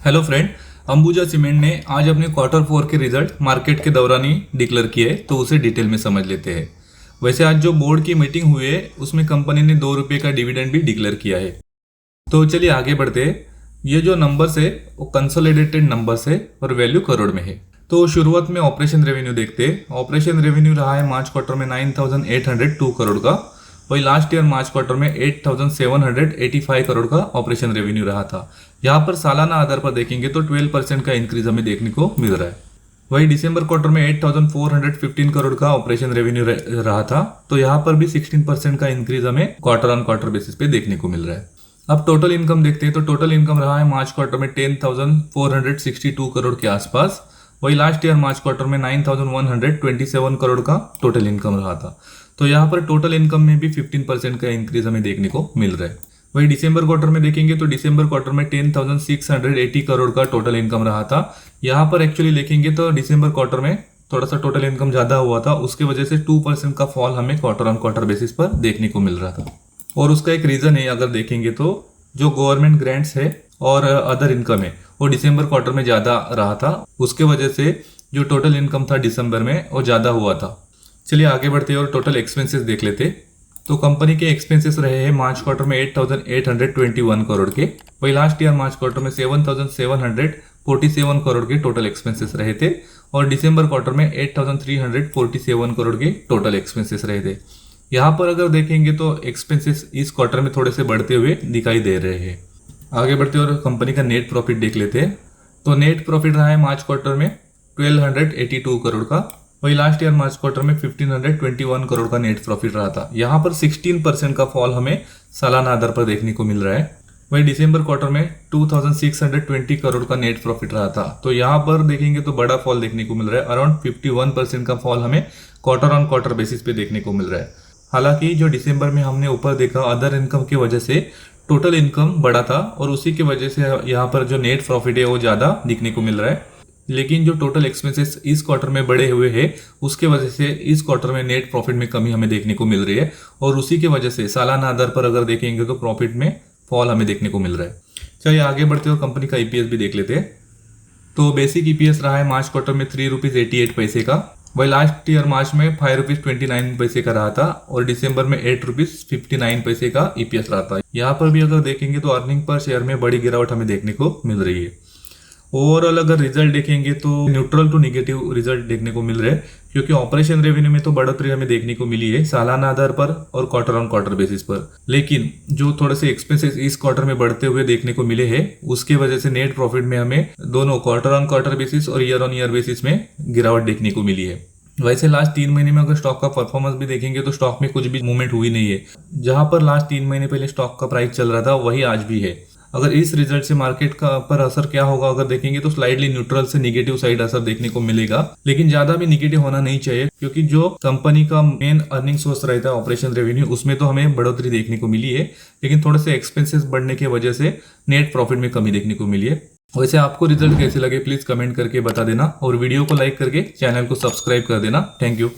Hello friend, Ambuja cement ने आज अपने क्वार्टर 4 के रिजल्ट मार्केट के दौरान ही डिक्लेयर किए हैं, तो उसे डिटेल में समझ लेते हैं। वैसे आज जो बोर्ड की मीटिंग हुई है उसमें कंपनी ने 2 रुपये का डिविडेंड भी डिक्लेयर किया है। तो चलिए आगे बढ़ते हैं। ये जो नंबर्स है वो कंसोलिडेटेड नंबर्स है और वैल्यू करोड़ में है। तो शुरुआत में ऑपरेशन रेवेन्यू देखते हैं। ऑपरेशन रेवेन्यू रहा है मार्च क्वार्टर में 9,802 करोड़ का। वही लास्ट ईयर मार्च क्वार्टर में 8,785 करोड़ का ऑपरेशन रेवेन्यू रहा था। यहाँ पर सालाना आधार पर देखेंगे तो 12% का इंक्रीज हमें देखने को मिल रहा है। वही दिसंबर क्वार्टर में 8,415 करोड़ का ऑपरेशन रेवेन्यू रहा था, तो यहाँ पर भी 16% का इंक्रीज हमें क्वार्टर ऑन क्वार्टर बेसिस पे देखने को मिल रहा है। अब टोटल इनकम देखते हैं तो टोटल इनकम रहा है मार्च क्वार्टर में 10,462 करोड़ के आसपास। वही लास्ट ईयर मार्च क्वार्टर में 9,127 करोड़ का टोटल इनकम रहा था। तो यहाँ पर टोटल इनकम में भी 15% का इंक्रीज हमें देखने को मिल रहा है। वही दिसंबर क्वार्टर में देखेंगे तो दिसंबर क्वार्टर में 10,680 करोड़ का टोटल इनकम रहा था। यहाँ पर एक्चुअली देखेंगे तो दिसंबर क्वार्टर में थोड़ा सा टोटल इनकम ज्यादा हुआ था, उसके वजह से 2% का फॉल हमें क्वार्टर ऑन क्वार्टर बेसिस पर देखने को मिल रहा था। और उसका एक रीजन है, अगर देखेंगे तो जो गवर्नमेंट ग्रांट्स है और अदर इनकम है वो दिसंबर क्वार्टर में ज्यादा रहा था, उसके वजह से जो टोटल इनकम था दिसंबर में वो ज्यादा हुआ था। चलिए आगे बढ़ते हैं और टोटल एक्सपेंसेस देख लेते। तो कंपनी के एक्सपेंसेस रहे हैं मार्च क्वार्टर में 8,821 करोड़ के। वही लास्ट ईयर मार्च क्वार्टर में 7,747 करोड़ के टोटल एक्सपेंसेस रहे थे और दिसंबर क्वार्टर में 8,347 करोड़ के टोटल एक्सपेंसेस रहे थे। यहाँ पर अगर देखेंगे तो एक्सपेंसेस इस क्वार्टर में थोड़े से बढ़ते हुए दिखाई दे रहे हैं। आगे बढ़ते और कंपनी का नेट प्रॉफिट देख लेते हैं। तो नेट प्रॉफिट रहा है मार्च क्वार्टर में 1,282 करोड़ का। वही लास्ट ईयर मार्च क्वार्टर में 1,521 करोड़ का नेट प्रॉफिट रहा था। यहाँ पर 16% का फॉल हमें सालाना आधार पर देखने को मिल रहा है। वही दिसंबर क्वार्टर में 2,620 करोड़ का नेट प्रॉफिट रहा था। तो यहाँ पर देखेंगे तो बड़ा फॉल देखने को मिल रहा है। अराउंड 51% का फॉल हमें क्वार्टर ऑन क्वार्टर बेसिस पे देखने को मिल रहा है। हालांकि जो दिसंबर में हमने ऊपर देखा अदर इनकम की वजह से टोटल इनकम बढ़ा था और उसी की वजह से यहाँ पर जो नेट प्रॉफिट है वो ज्यादा दिखने को मिल रहा है। लेकिन जो टोटल एक्सपेंसेस इस क्वार्टर में बढ़े हुए हैं उसके वजह से इस क्वार्टर में नेट प्रॉफिट में कमी हमें देखने को मिल रही है और उसी की वजह से सालाना आधार पर अगर देखेंगे तो प्रॉफिट में फॉल हमें देखने को मिल रहा है। चलिए आगे बढ़ते और कंपनी का ईपीएस भी देख लेते हैं। तो बेसिक ईपीएस रहा है मार्च क्वार्टर में 3.88 रुपीज का। वही लास्ट ईयर मार्च में 5.29 रुपीज का रहा था और दिसंबर में 8.59 रुपीज का ईपीएस रहा था। यहाँ पर भी अगर देखेंगे तो अर्निंग पर शेयर में बड़ी गिरावट हमें देखने को मिल रही है। ओवरऑल अगर रिजल्ट देखेंगे तो न्यूट्रल टू निगेटिव रिजल्ट देखने को मिल रहे हैं, क्योंकि ऑपरेशन रेवेन्यू में तो बढ़ोतरी हमें देखने को मिली है सालाना आधार पर और क्वार्टर ऑन क्वार्टर बेसिस पर। लेकिन जो थोड़े से एक्सपेंसेस इस क्वार्टर में बढ़ते हुए देखने को मिले हैं उसके वजह से नेट प्रॉफिट में हमें दोनों क्वार्टर ऑन क्वार्टर बेसिस और ईयर ऑन ईयर बेसिस में गिरावट देखने को मिली है। वैसे लास्ट 3 महीने में अगर स्टॉक का परफॉर्मेंस भी देखेंगे तो स्टॉक में कुछ भी मूवमेंट हुई नहीं है। जहां पर लास्ट 3 महीने पहले स्टॉक का प्राइस चल रहा था वही आज भी है। अगर इस रिजल्ट से मार्केट का पर असर क्या होगा अगर देखेंगे तो स्लाइडली न्यूट्रल से निगेटिव साइड असर देखने को मिलेगा, लेकिन ज्यादा भी निगेटिव होना नहीं चाहिए, क्योंकि जो कंपनी का मेन अर्निंग सोर्स रहता है ऑपरेशन रेवेन्यू उसमें तो हमें बढ़ोतरी देखने को मिली है, लेकिन थोड़े से एक्सपेंसेस बढ़ने की वजह से नेट प्रॉफिट में कमी देखने को मिली है। वैसे आपको रिजल्ट कैसे लगे प्लीज कमेंट करके बता देना और वीडियो को लाइक करके चैनल को सब्सक्राइब कर देना। Thank you.